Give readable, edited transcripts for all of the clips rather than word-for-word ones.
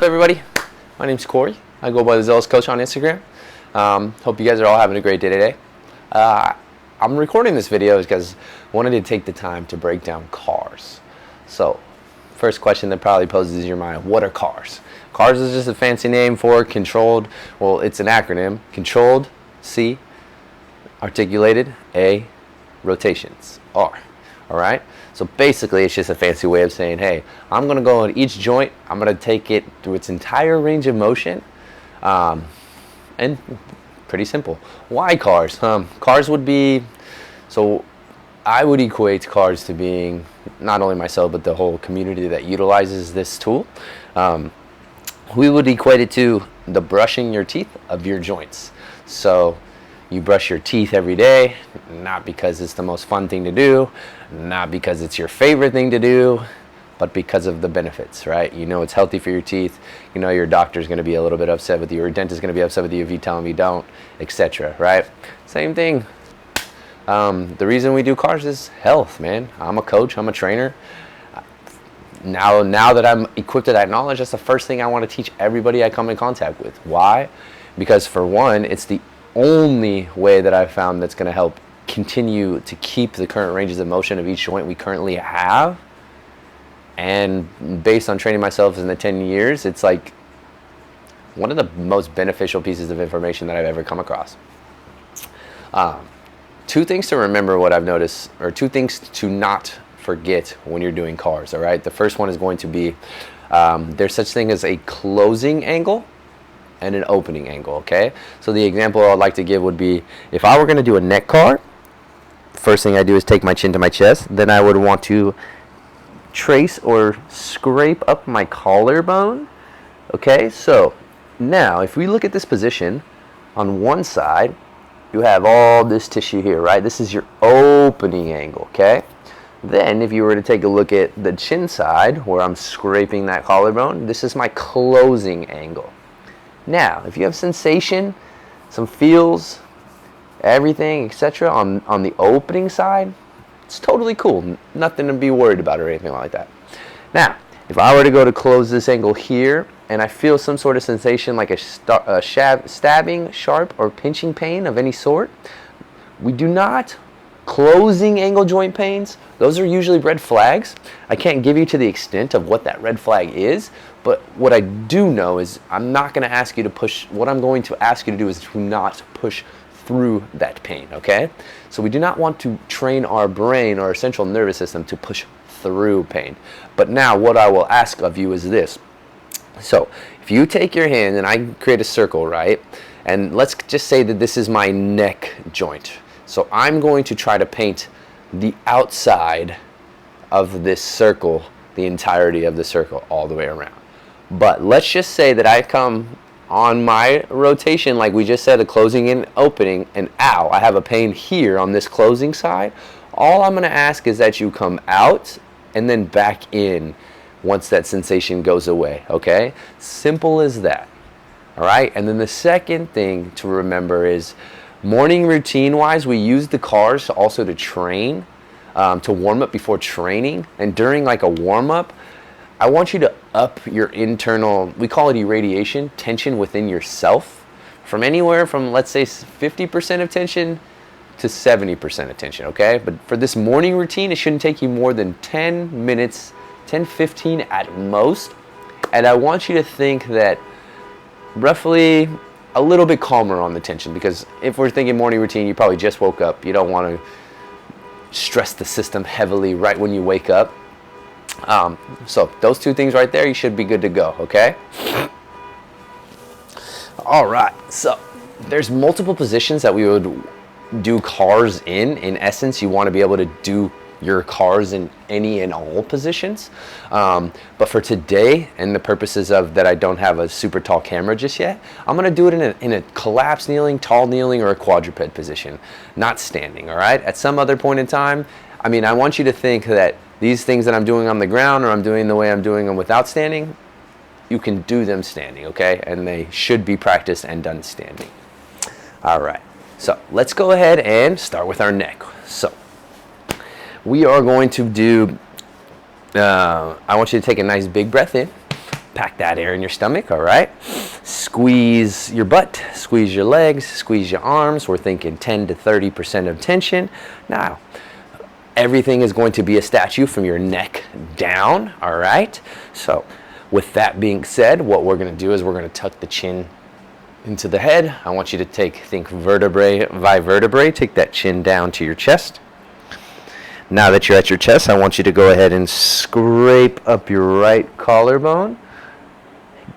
up, everybody? My name's Corey. I go by the Zealous Coach on Instagram. Hope you guys are all having a great day today. I'm recording this video because I wanted to take the time to break down cars. So, first question that probably poses in your mind, what are cars? Cars is just a fancy name for controlled, well, it's an acronym, controlled, C, articulated, A, rotations, R. Alright? So basically it's just a fancy way of saying, hey, I'm going to go on each joint, I'm going to take it through its entire range of motion, and pretty simple. Why cars? Cars would be, so I would equate cars to being not only myself but the whole community that utilizes this tool. We would equate it to the brushing your teeth of your joints. So you brush your teeth every day, not because it's the most fun thing to do, not because it's your favorite thing to do, but because of the benefits, right? You know it's healthy for your teeth. You know your doctor's going to be a little bit upset with you, or your dentist is going to be upset with you if you tell him you don't, etc., right? Same thing. The reason we do cars is health, man. I'm a coach, I'm a trainer. Now that I'm equipped with that knowledge, that's the first thing I want to teach everybody I come in contact with. Why? Because for one, it's the only way that I've found that's going to help continue to keep the current ranges of motion of each joint we currently have. And based on training myself in the 10 years, it's like one of the most beneficial pieces of information that I've ever come across. Two things to remember what I've noticed, or two things to not forget when you're doing cars, all right? The first one is going to be, there's such thing as a closing angle and an opening angle, okay? So the example I'd like to give would be, if I were going to do a neck car, first thing I do is take my chin to my chest, then I would want to trace or scrape up my collarbone, okay? So now, if we look at this position, on one side, you have all this tissue here, right? This is your opening angle, okay? Then, if you were to take a look at the chin side, where I'm scraping that collarbone, this is my closing angle. Now, if you have sensation, some feels, everything, etc. on the opening side, it's totally cool. Nothing to be worried about or anything like that. Now, if I were to go to close this angle here, and I feel some sort of sensation like a stabbing, sharp, or pinching pain of any sort, we do not closing angle joint pains. Those are usually red flags. I can't give you to the extent of what that red flag is, but what I do know is I'm not going to ask you to push. What I'm going to ask you to do is to not push through that pain, okay? So we do not want to train our brain or our central nervous system to push through pain. But now what I will ask of you is this. So if you take your hand and I create a circle, right? And let's just say that this is my neck joint. So I'm going to try to paint the outside of this circle, the entirety of the circle, all the way around. But let's just say that I come on my rotation, like we just said, the closing and opening, and ow, I have a pain here on this closing side. All I'm going to ask is that you come out and then back in once that sensation goes away, okay? Simple as that, all right? And then the second thing to remember is, morning routine-wise, we use the cars also to train, to warm up before training. And during like a warm-up, I want you to up your internal, we call it irradiation, tension within yourself, from anywhere from, let's say, 50% of tension to 70% of tension, okay? But for this morning routine, it shouldn't take you more than 10 minutes, 10, 15 at most. And I want you to think that roughly a little bit calmer on the tension, because if we're thinking morning routine, you probably just woke up. You don't want to stress the system heavily right when you wake up. So those two things right there, you should be good to go, okay? All right, so there's multiple positions that we would do cars in. In essence, you want to be able to do your cars in any and all positions. But for today, and the purposes of that I don't have a super tall camera just yet, I'm going to do it in a collapsed kneeling, tall kneeling, or a quadruped position, not standing, all right? At some other point in time, I mean, I want you to think that these things that I'm doing on the ground, or I'm doing the way I'm doing them without standing, you can do them standing, okay? And they should be practiced and done standing. All right, so let's go ahead and start with our neck. So we are going to do, I want you to take a nice big breath in. Pack that air in your stomach, all right? Squeeze your butt, squeeze your legs, squeeze your arms. We're thinking 10 to 30% of tension. Now, everything is going to be a statue from your neck down, all right? So with that being said, what we're gonna do is we're gonna tuck the chin into the head. I want you to think vertebrae by vertebrae. Take that chin down to your chest. Now that you're at your chest, I want you to go ahead and scrape up your right collarbone.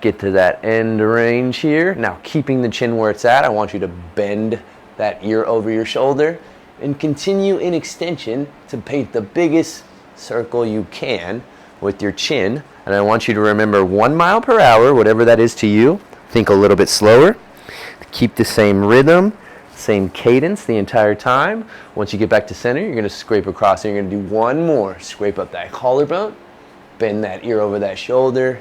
Get to that end range here. Now, keeping the chin where it's at, I want you to bend that ear over your shoulder and continue in extension to paint the biggest circle you can with your chin. And I want you to remember 1 mile per hour, whatever that is to you. Think a little bit slower. Keep the same rhythm, same cadence the entire time. Once you get back to center, you're going to scrape across and you're going to do one more. Scrape up that collarbone, bend that ear over that shoulder,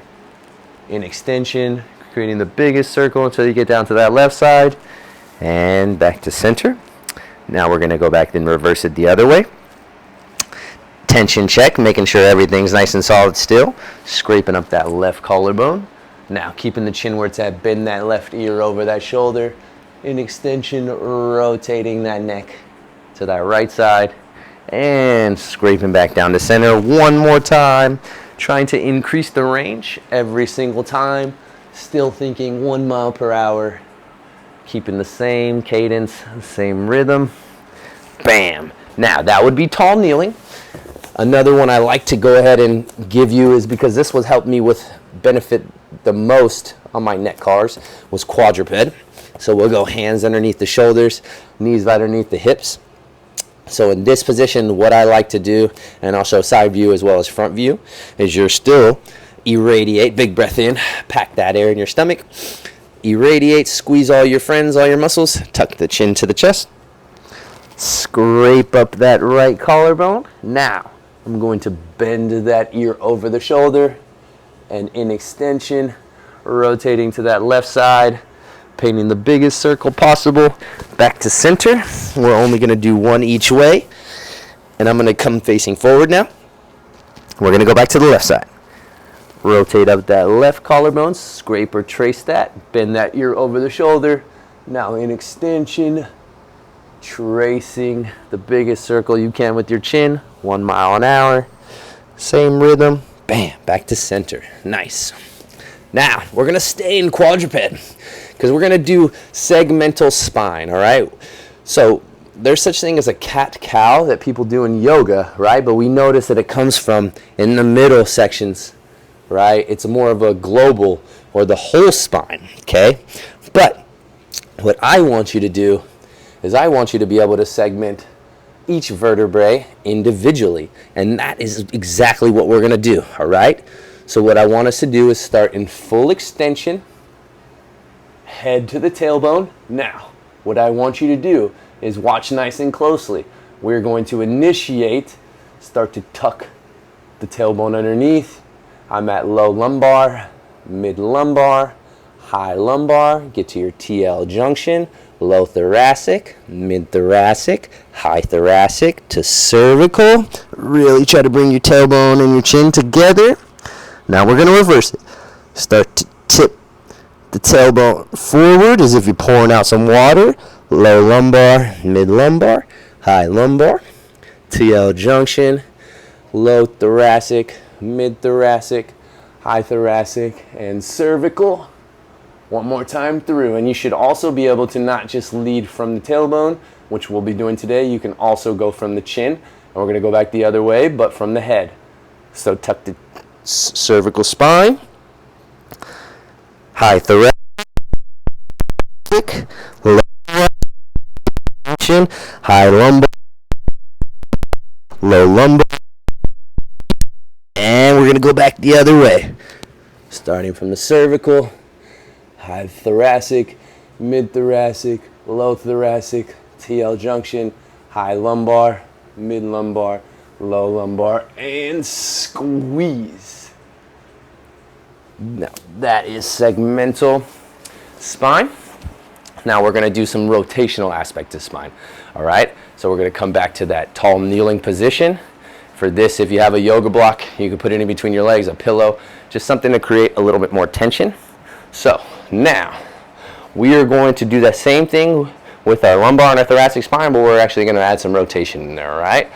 in extension, creating the biggest circle until you get down to that left side, and back to center. Now we're going to go back and reverse it the other way. Tension check, making sure everything's nice and solid still. Scraping up that left collarbone. Now keeping the chin where it's at, bend that left ear over that shoulder, in extension, rotating that neck to that right side, and scraping back down to center one more time. Trying to increase the range every single time, still thinking 1 mile per hour, keeping the same cadence, same rhythm. Bam! Now that would be tall kneeling. Another one I like to go ahead and give you is because this was helped me with benefit the most on my neck cars was quadruped. So we'll go hands underneath the shoulders, knees right underneath the hips. So in this position, what I like to do, and I'll show side view as well as front view, is you're still irradiate, big breath in, pack that air in your stomach, irradiate, squeeze all your friends, all your muscles, tuck the chin to the chest, scrape up that right collarbone. Now, I'm going to bend that ear over the shoulder, and in extension, rotating to that left side, painting the biggest circle possible. Back to center. We're only going to do one each way. And I'm going to come facing forward now. We're going to go back to the left side. Rotate up that left collarbone. Scrape or trace that. Bend that ear over the shoulder. Now in extension, tracing the biggest circle you can with your chin. 1 mile an hour. Same rhythm. Bam. Back to center. Nice. Now, we're going to stay in quadruped because we're going to do segmental spine, all right? So there's such thing as a cat-cow that people do in yoga, right? But we notice that it comes from in the middle sections, right? It's more of a global or the whole spine, okay? But what I want you to do is I want you to be able to segment each vertebrae individually. And that is exactly what we're going to do, all right? So what I want us to do is start in full extension, head to the tailbone. Now, what I want you to do is watch nice and closely. We're going to initiate, start to tuck the tailbone underneath. I'm at low lumbar, mid lumbar, high lumbar. Get to your TL junction, low thoracic, mid thoracic, high thoracic to cervical. Really try to bring your tailbone and your chin together. Now we're going to reverse it. Start to tip the tailbone forward as if you're pouring out some water. Low lumbar, mid lumbar, high lumbar, TL junction, low thoracic, mid thoracic, high thoracic, and cervical. One more time through. And you should also be able to not just lead from the tailbone, which we'll be doing today. You can also go from the chin. And we're going to go back the other way, but from the head. So tuck the cervical spine, high thoracic, low chin, high lumbar, low lumbar, and we're going to go back the other way. Starting from the cervical, high thoracic, mid thoracic, low thoracic, TL junction, high lumbar, mid lumbar, low lumbar, and squeeze. Now that is segmental spine. Now we're going to do some rotational aspect of spine. All right, so we're going to come back to that tall kneeling position, For this, if you have a yoga block, you can put it in between your legs, a pillow, just something to create a little bit more tension. So now we are going to do the same thing with our lumbar and our thoracic spine, but we're actually going to add some rotation in there, all right?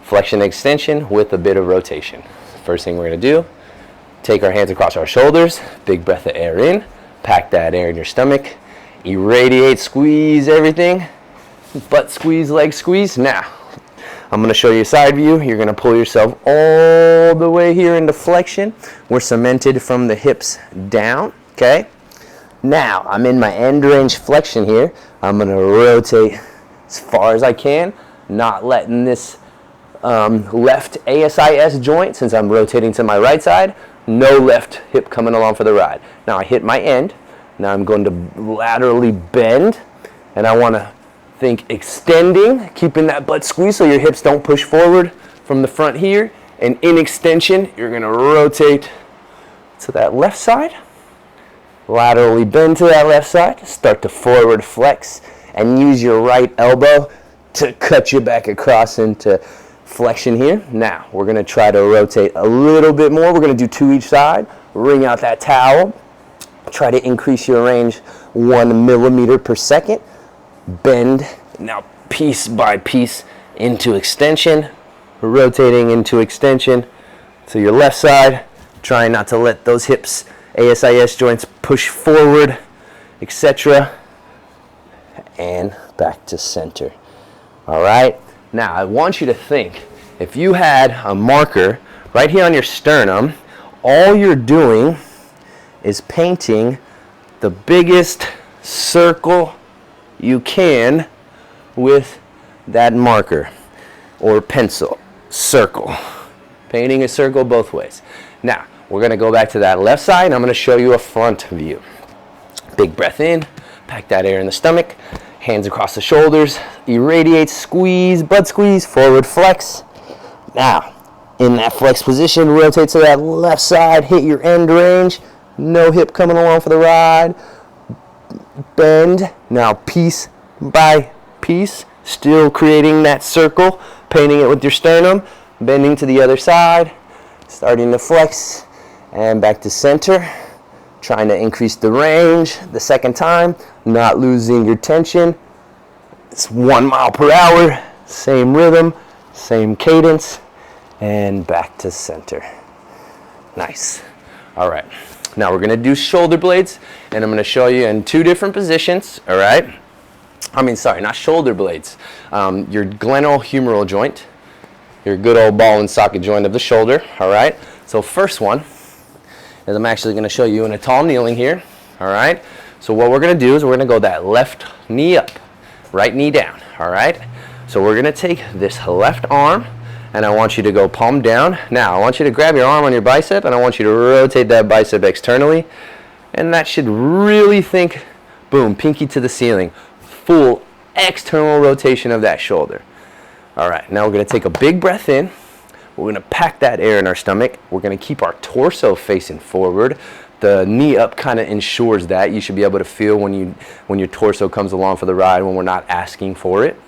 Flexion extension with a bit of rotation. First thing we're going to do, take our hands across our shoulders, big breath of air in, pack that air in your stomach, irradiate, squeeze everything, butt squeeze, leg squeeze. Now, I'm going to show you a side view. You're going to pull yourself all the way here into flexion. We're cemented from the hips down, okay? Now, I'm in my end range flexion here. I'm going to rotate as far as I can, not letting this left ASIS joint, since I'm rotating to my right side, no left hip coming along for the ride. Now I hit my end. Now I'm going to laterally bend, and I want to think extending, keeping that butt squeeze so your hips don't push forward from the front here. And in extension, you're going to rotate to that left side, laterally bend to that left side, start to forward flex, and use your right elbow to cut you back across into flexion here. Now, we're going to try to rotate a little bit more. We're going to do 2 each side. Wring out that towel. Try to increase your range 1 millimeter per second. Bend. Now, piece by piece into extension. Rotating into extension to your left side. Trying not to let those hips, ASIS joints, push forward, etc. And back to center. All right? Now, I want you to think, if you had a marker right here on your sternum, all you're doing is painting the biggest circle you can with that marker or pencil. Circle. Painting a circle both ways. Now, we're going to go back to that left side, and I'm going to show you a front view. Big breath in, pack that air in the stomach. Hands across the shoulders, irradiate, squeeze, butt squeeze, forward flex. Now, in that flex position, rotate to that left side, hit your end range, no hip coming along for the ride. Bend, now piece by piece, still creating that circle, painting it with your sternum, bending to the other side, starting to flex, and back to center. Trying to increase the range the second time, not losing your tension. It's 1 mile per hour, same rhythm, same cadence, and back to center. Nice. All right. Now we're going to do shoulder blades, and I'm going to show you in 2 different positions, all right? Sorry, not shoulder blades. Your glenohumeral joint, your good old ball and socket joint of the shoulder, all right? So first one, is I'm actually going to show you in a tall kneeling here, all right? So what we're going to do is we're going to go that left knee up, right knee down, all right? So we're going to take this left arm, and I want you to go palm down. Now, I want you to grab your arm on your bicep, and I want you to rotate that bicep externally, and that should really think, boom, pinky to the ceiling, full external rotation of that shoulder. All right, now we're going to take a big breath in. We're going to pack that air in our stomach. We're going to keep our torso facing forward. The knee up kind of ensures that. You should be able to feel when your torso comes along for the ride when we're not asking for it.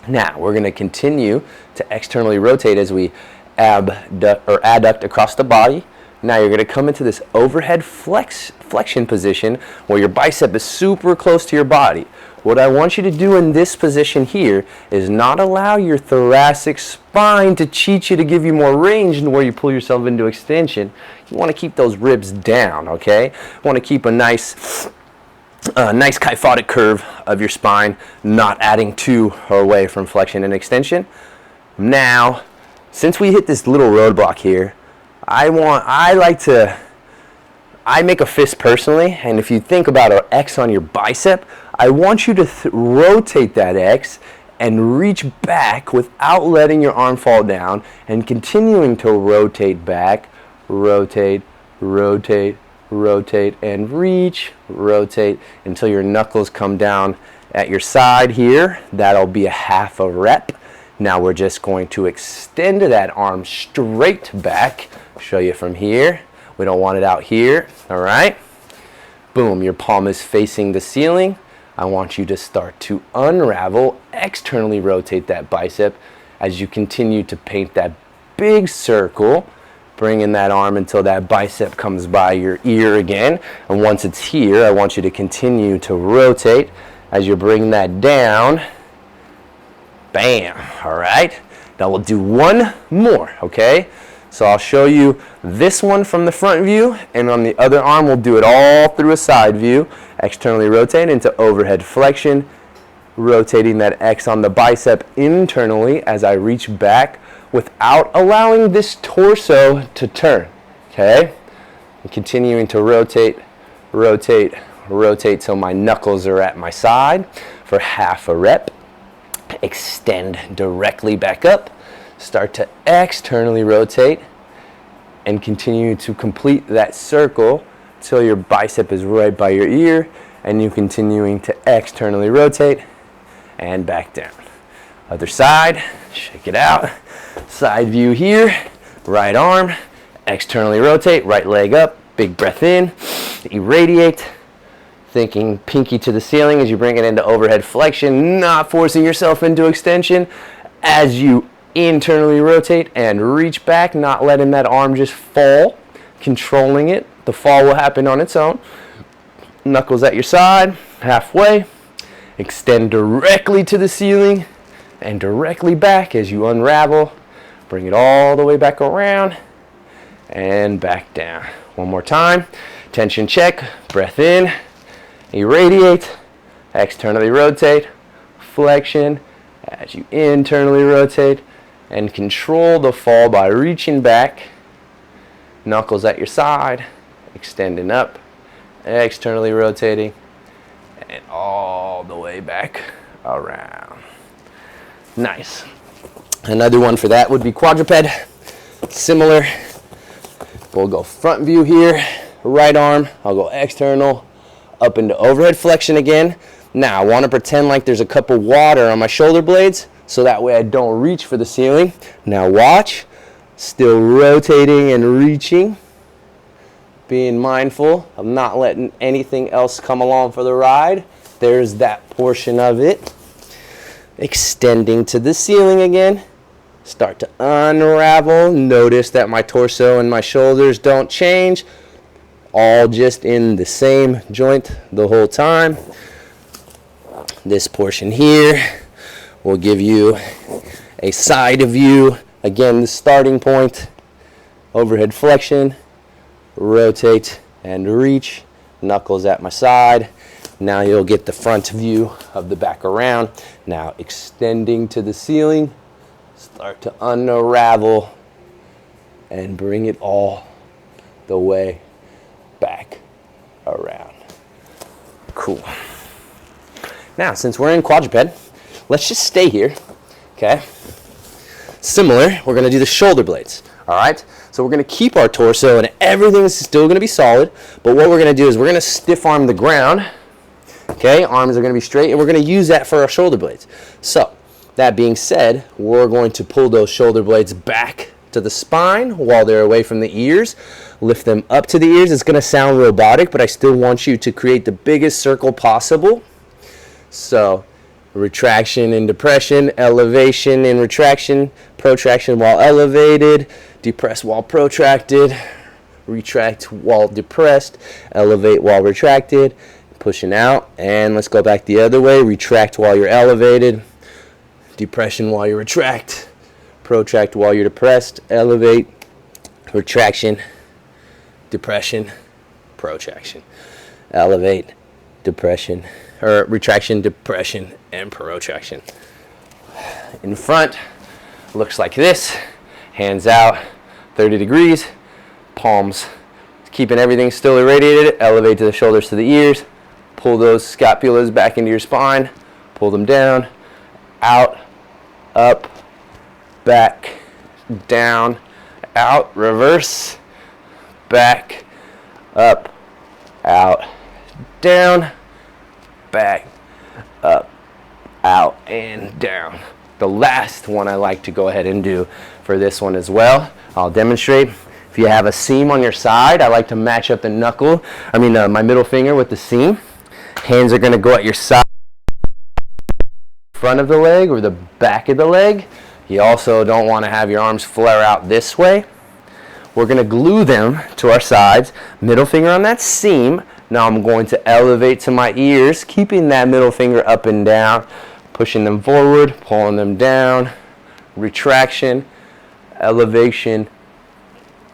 Now, we're going to continue to externally rotate as we adduct across the body. Now you're going to come into this overhead flexion position where your bicep is super close to your body. What I want you to do in this position here is not allow your thoracic spine to cheat you to give you more range and where you pull yourself into extension. You want to keep those ribs down, okay? You want to keep a nice kyphotic curve of your spine, not adding to or away from flexion and extension. Now, since we hit this little roadblock here, I make a fist personally, and if you think about an X on your bicep, I want you to rotate that X and reach back without letting your arm fall down and continuing to rotate back, rotate, rotate, rotate, and reach, rotate until your knuckles come down at your side here. That'll be a half a rep. Now we're just going to extend that arm straight back. Show you from here. We don't want it out here, all right? Boom, your palm is facing the ceiling. I want you to start to unravel, externally rotate that bicep as you continue to paint that big circle, bringing that arm until that bicep comes by your ear again. And once it's here, I want you to continue to rotate as you bring that down. Bam, all right? Now we'll do one more, okay? So I'll show you this one from the front view, and on the other arm we'll do it all through a side view. Externally rotate into overhead flexion, rotating that X on the bicep internally as I reach back without allowing this torso to turn, okay? And continuing to rotate, rotate, rotate till my knuckles are at my side for half a rep. Extend directly back up. Start to externally rotate and continue to complete that circle till your bicep is right by your ear, and you continuing to externally rotate and back down. Other side, shake it out. Side view here, right arm, externally rotate, right leg up, big breath in, irradiate, thinking pinky to the ceiling as you bring it into overhead flexion, not forcing yourself into extension as you internally rotate and reach back, not letting that arm just fall, controlling it. The fall will happen on its own. Knuckles at your side, halfway. Extend directly to the ceiling and directly back as you unravel. Bring it all the way back around and back down. One more time. Tension check, breath in, irradiate, externally rotate, flexion as you internally rotate, and control the fall by reaching back, knuckles at your side, extending up, externally rotating, and all the way back around. Nice. Another one for that would be quadruped. Similar. We'll go front view here, right arm, I'll go external, up into overhead flexion again. Now I want to pretend like there's a cup of water on my shoulder blades, so that way I don't reach for the ceiling. Now watch, still rotating and reaching, being mindful of not letting anything else come along for the ride. There's that portion of it. Extending to the ceiling again. Start to unravel. Notice that my torso and my shoulders don't change. All just in the same joint the whole time. This portion here will give you a side view. Again, the starting point, overhead flexion, rotate and reach, knuckles at my side. Now you'll get the front view of the back around. Now extending to the ceiling, start to unravel and bring it all the way back around. Cool. Now, since we're in quadruped, let's just stay here, okay? Similar, we're gonna do the shoulder blades, all right? So we're gonna keep our torso and everything's still gonna be solid, but what we're gonna do is we're gonna stiff arm the ground, okay? Arms are gonna be straight, and we're gonna use that for our shoulder blades. So, that being said, we're going to pull those shoulder blades back to the spine while they're away from the ears. Lift them up to the ears. It's gonna sound robotic, but I still want you to create the biggest circle possible. So, retraction and depression, elevation and retraction, protraction while elevated, depress while protracted, retract while depressed, elevate while retracted, pushing out, and let's go back the other way, retract while you're elevated, depression while you retract, protract while you're depressed, elevate, retraction, depression, protraction, elevate, depression, or retraction, depression, and protraction. In front, looks like this. Hands out, 30 degrees, palms, keeping everything still irradiated. Elevate to the shoulders to the ears. Pull those scapulas back into your spine. Pull them down, out, up, back, down, out, reverse, back, up, out, down, back, up, out, and down. The last one I like to go ahead and do for this one as well, I'll demonstrate. If you have a seam on your side, I like to match up the my middle finger with the seam. Hands are going to go at your side, front of the leg or the back of the leg. You also don't want to have your arms flare out this way. We're going to glue them to our sides, middle finger on that seam. Now I'm going to elevate to my ears, keeping that middle finger up and down, pushing them forward, pulling them down, retraction, elevation,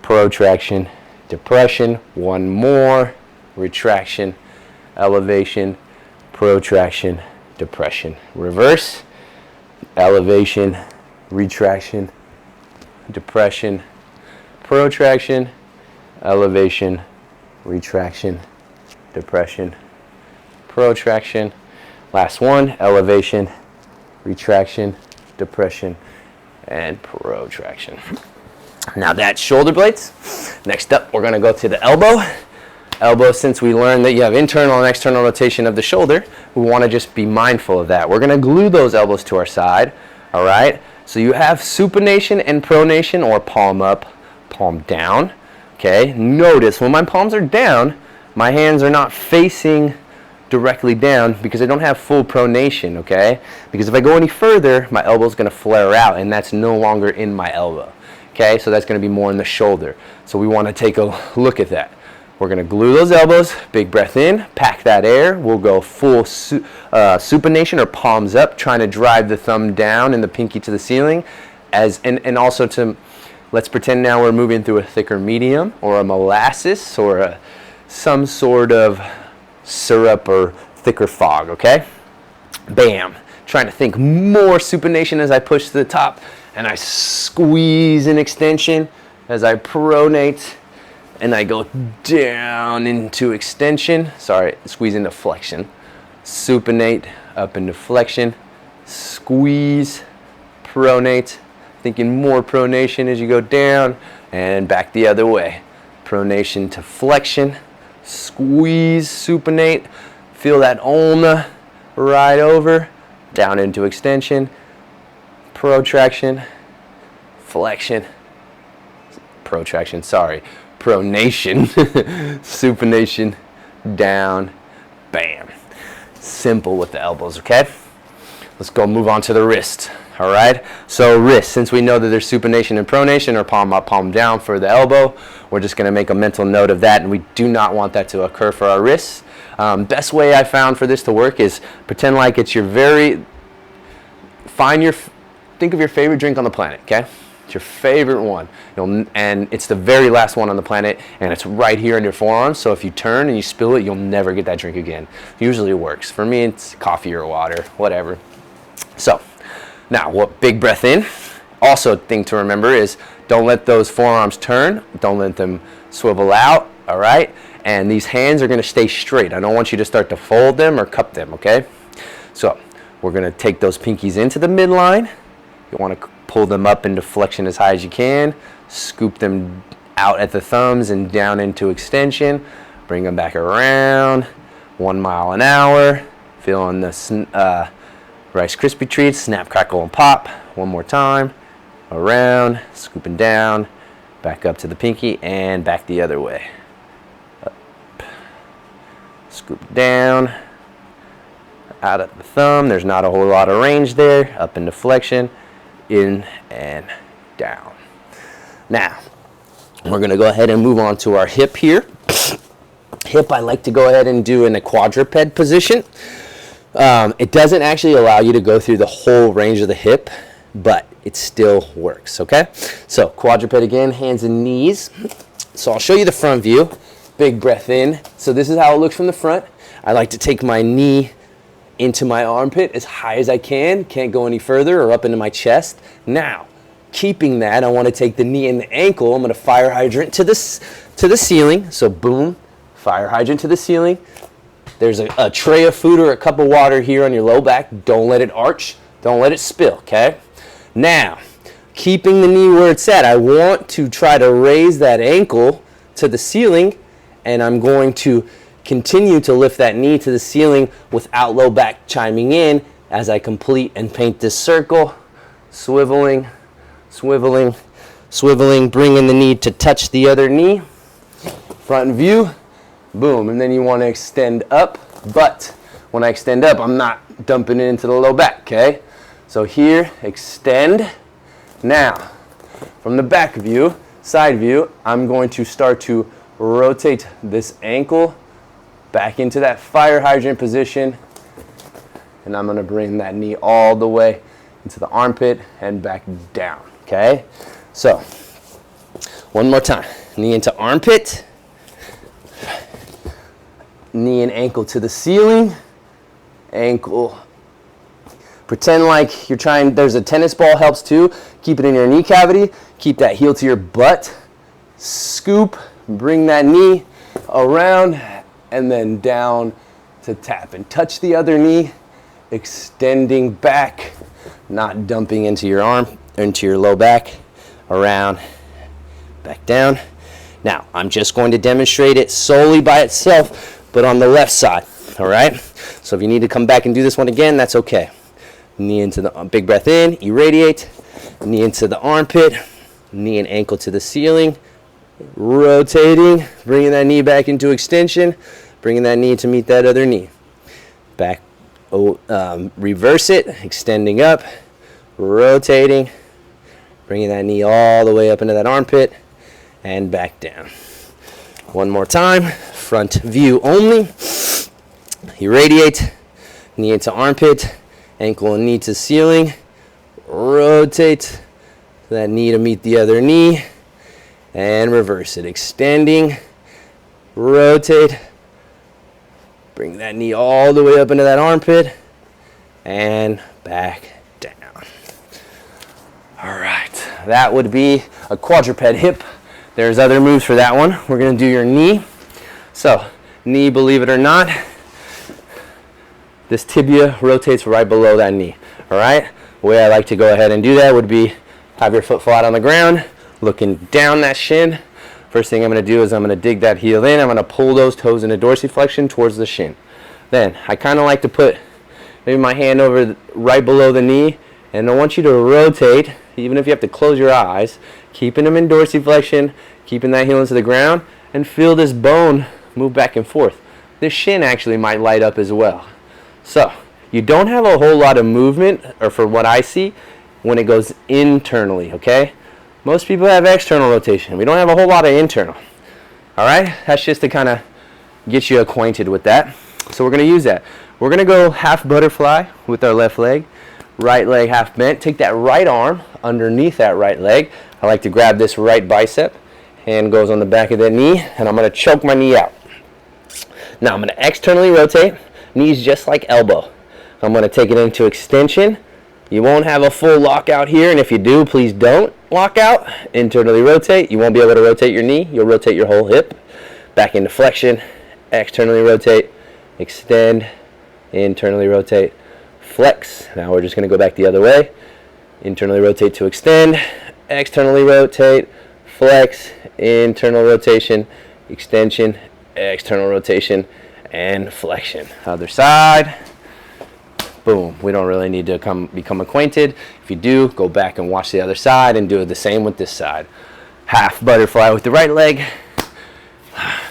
protraction, depression. One more, retraction, elevation, protraction, depression. Reverse, elevation, retraction, depression, protraction, elevation, retraction, depression, protraction. Last one, elevation, retraction, depression, and protraction. Now that's shoulder blades. Next up, we're going to go to the elbow. Elbow, since we learned that you have internal and external rotation of the shoulder, we want to just be mindful of that. We're going to glue those elbows to our side, all right? So you have supination and pronation, or palm up, palm down, okay? Notice when my palms are down, my hands are not facing directly down because I don't have full pronation, okay? Because if I go any further, my elbow is going to flare out, and that's no longer in my elbow, okay? So that's going to be more in the shoulder. So we want to take a look at that. We're going to glue those elbows, big breath in, pack that air. We'll go full supination, or palms up, trying to drive the thumb down and the pinky to the ceiling. And also to, let's pretend now we're moving through a thicker medium, or a molasses, or some sort of syrup or thicker fog, okay? Bam. Trying to think more supination as I push to the top, and I squeeze in extension as I pronate, and I go down into extension. Sorry, squeeze into flexion. Supinate, up into flexion. Squeeze, pronate. Thinking more pronation as you go down, and back the other way. Pronation to flexion. Squeeze, supinate. Feel that ulna right over. Down into extension. Protraction. Flexion. Protraction, sorry. Pronation, supination, down, bam. Simple with the elbows, okay? Let's go move on to the wrist, all right? So wrist, since we know that there's supination and pronation, or palm up, palm down for the elbow, we're just gonna make a mental note of that, and we do not want that to occur for our wrists. Best way I found for this to work is pretend like it's your think of your favorite drink on the planet, okay? Your favorite one, and it's the very last one on the planet, and it's right here in your forearm. So if you turn and you spill it, you'll never get that drink again. Usually it works. For me, it's coffee or water, whatever. So now, what big breath in. Also, thing to remember is don't let those forearms turn. Don't let them swivel out. All right, and these hands are going to stay straight. I don't want you to start to fold them or cup them. Okay, so we're going to take those pinkies into the midline. You want to pull them up into flexion as high as you can. Scoop them out at the thumbs and down into extension. Bring them back around. 1 mile an hour. Feeling the Rice Krispie treats. Snap, crackle, and pop. One more time. Around. Scooping down. Back up to the pinky and back the other way. Up. Scoop down. Out at the thumb. There's not a whole lot of range there. Up into flexion. In and down. Now, we're going to go ahead and move on to our hip here. Hip, I like to go ahead and do in a quadruped position. It doesn't actually allow you to go through the whole range of the hip, but it still works, okay? So, quadruped again, hands and knees. So, I'll show you the front view. Big breath in. So, this is how it looks from the front. I like to take my knee into my armpit as high as I can. Can't go any further, or up into my chest. Now, keeping that, I want to take the knee and the ankle. I'm going to fire hydrant to the ceiling. So boom, fire hydrant to the ceiling. There's a tray of food or a cup of water here on your low back. Don't let it arch. Don't let it spill, okay? Now, keeping the knee where it's at, I want to try to raise that ankle to the ceiling, and I'm going to continue to lift that knee to the ceiling without low back chiming in as I complete and paint this circle. Swiveling, swiveling, swiveling, bringing the knee to touch the other knee. Front view, boom. And then you want to extend up, but when I extend up, I'm not dumping it into the low back, okay? So here, extend, Now, from the back view, side view, I'm going to start to rotate this ankle back into that fire hydrant position, and I'm going to bring that knee all the way into the armpit and back down, okay? So, one more time. Knee into armpit, knee and ankle to the ceiling, ankle. Pretend like you're trying, there's a tennis ball, helps too. Keep it in your knee cavity, keep that heel to your butt, scoop, bring that knee around, and then down to tap. And touch the other knee, extending back, not dumping into your arm, into your low back, around, back down. Now, I'm just going to demonstrate it solely by itself, but on the left side, all right? So if you need to come back and do this one again, that's okay. Knee into the, big breath in, irradiate, knee into the armpit, knee and ankle to the ceiling, rotating, bringing that knee back into extension, bringing that knee to meet that other knee. Back, reverse it, extending up, rotating, bringing that knee all the way up into that armpit, and back down. One more time, front view only. Irradiate, knee into armpit, ankle and knee to ceiling, rotate that knee to meet the other knee, and reverse it, extending, rotate, bring that knee all the way up into that armpit, and back down. All right, that would be a quadruped hip. There's other moves for that one. We're gonna do your knee. So, knee, believe it or not, this tibia rotates right below that knee, all right? The way I like to go ahead and do that would be have your foot flat on the ground, looking down that shin. First thing I'm gonna do is I'm gonna dig that heel in. I'm gonna pull those toes into dorsiflexion towards the shin. Then, I kinda like to put maybe my hand over right below the knee, and I want you to rotate, even if you have to close your eyes, keeping them in dorsiflexion, keeping that heel into the ground, and feel this bone move back and forth. This shin actually might light up as well. So, you don't have a whole lot of movement, or for what I see, when it goes internally, okay? Most people have external rotation. We don't have a whole lot of internal. All right? That's just to kind of get you acquainted with that. So we're going to use that. We're going to go half butterfly with our left leg, right leg half bent. Take that right arm underneath that right leg. I like to grab this right bicep. Hand goes on the back of that knee, and I'm going to choke my knee out. Now I'm going to externally rotate. Knees just like elbow. I'm going to take it into extension. You won't have a full lockout here, and if you do, please don't lock out. Internally rotate. You won't be able to rotate your knee. You'll rotate your whole hip. Back into flexion. Externally rotate. Extend. Internally rotate. Flex. Now we're just going to go back the other way. Internally rotate to extend. Externally rotate. Flex. Internal rotation. Extension. External rotation. And flexion. Other side. Boom. We don't really need to become acquainted. If you do, go back and watch the other side and do the same with this side. Half butterfly with the right leg.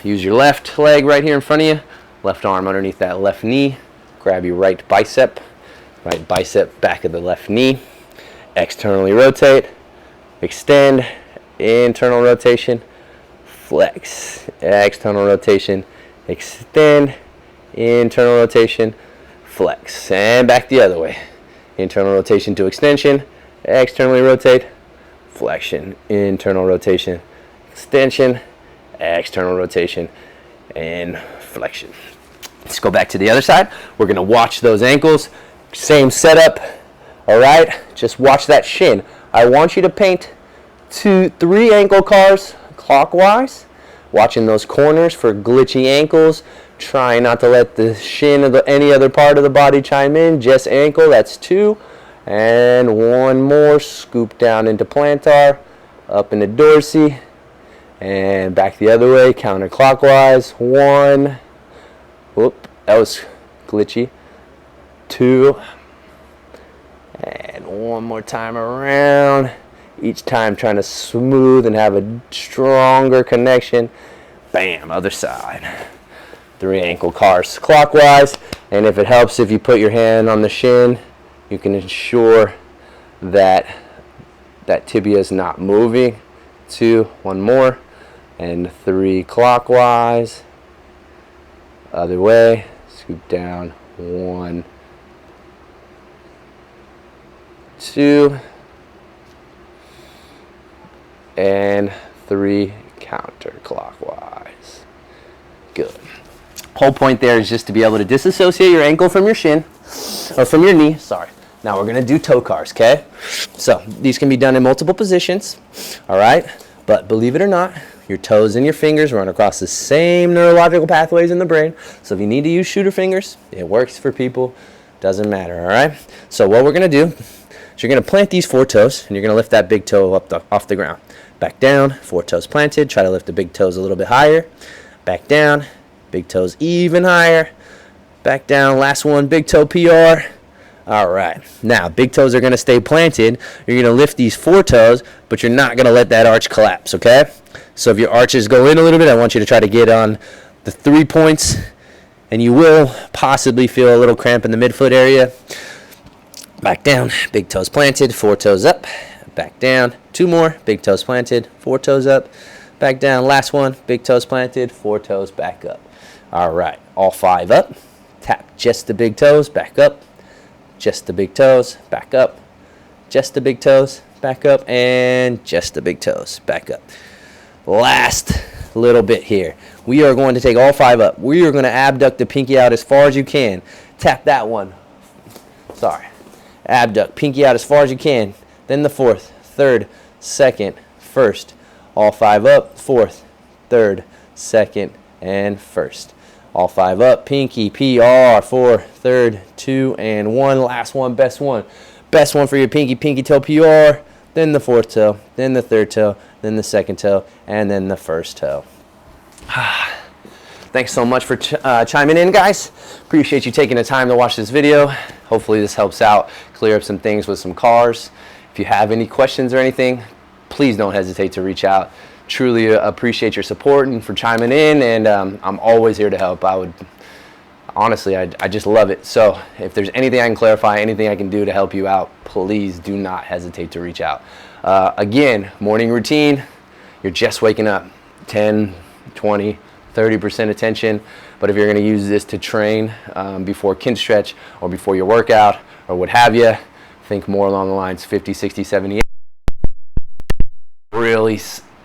Use your left leg right here in front of you. Left arm underneath that left knee. Grab your right bicep. Right bicep back of the left knee. Externally rotate. Extend. Internal rotation. Flex. External rotation. Extend. Internal rotation. Flex, and back the other way. Internal rotation to extension, externally rotate, flexion, internal rotation, extension, external rotation, and flexion. Let's go back to the other side. We're going to watch those ankles. Same setup. All right, just watch that shin. I want you to paint 2-3 ankle cars clockwise, watching those corners for glitchy ankles. Try not to let the shin or any other part of the body chime in. Just ankle, that's 2. And one more. Scoop down into plantar, up into dorsi, and back the other way, counterclockwise. 1. Whoop, that was glitchy. 2. And one more time around. Each time trying to smooth and have a stronger connection. Bam, other side. 3 ankle cars clockwise, and if it helps, if you put your hand on the shin, you can ensure that that tibia is not moving. 2, one more, and 3 clockwise. Other way, scoop down, 1, 2, and 3 counterclockwise. Good. Whole point there is just to be able to disassociate your ankle from your shin, or from your knee, sorry. Now we're gonna do toe cars, okay? So these can be done in multiple positions, all right? But believe it or not, your toes and your fingers run across the same neurological pathways in the brain. So if you need to use shooter fingers, it works for people, doesn't matter, all right? So what we're gonna do is you're gonna plant these 4 toes, and you're gonna lift that big toe up off the ground. Back down, 4 toes planted, try to lift the big toes a little bit higher. Back down, big toes even higher. Back down, last one, big toe PR. All right, now big toes are gonna stay planted. You're gonna lift these 4 toes, but you're not gonna let that arch collapse, okay? So if your arches go in a little bit, I want you to try to get on the 3 points, and you will possibly feel a little cramp in the midfoot area. Back down, big toes planted, 4 toes up, back down, 2 more, big toes planted, 4 toes up, back down, last one, big toes planted, 4 toes back up. All right, all 5 up, tap just the big toes, back up, just the big toes, back up, just the big toes, back up, and just the big toes, back up. Last little bit here. We are going to take all 5 up. We are going to abduct the pinky out as far as you can. Tap that one. Sorry. Abduct, pinky out as far as you can. Then the 4th, 3rd, 2nd, 1st. All 5 up, 4th, 3rd, 2nd, and 1st. All 5 up, pinky, PR, 4, 3rd, 2, and 1. Last one, best one. Best one for your pinky, pinky toe, PR. Then the 4th toe, then the 3rd toe, then the 2nd toe, and then the 1st toe. Thanks so much for chiming in, guys. Appreciate you taking the time to watch this video. Hopefully this helps out, clear up some things with some cars. If you have any questions or anything, please don't hesitate to reach out. Truly appreciate your support and for chiming in, and I'm always here to help. Honestly, I just love it. So if there's anything I can clarify, anything I can do to help you out, please do not hesitate to reach out. Again, morning routine, you're just waking up, 10, 20, 30% attention. But if you're gonna use this to train before kin stretch or before your workout or what have you, think more along the lines 50, 60, 70. Really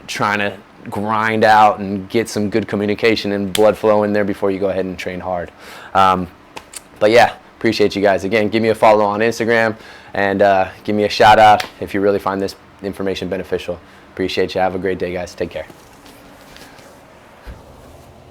trying to grind out and get some good communication and blood flow in there before you go ahead and train hard. But yeah, appreciate you guys. Again, give me a follow on Instagram, and give me a shout out if you really find this information beneficial. Appreciate you. Have a great day, guys. Take care.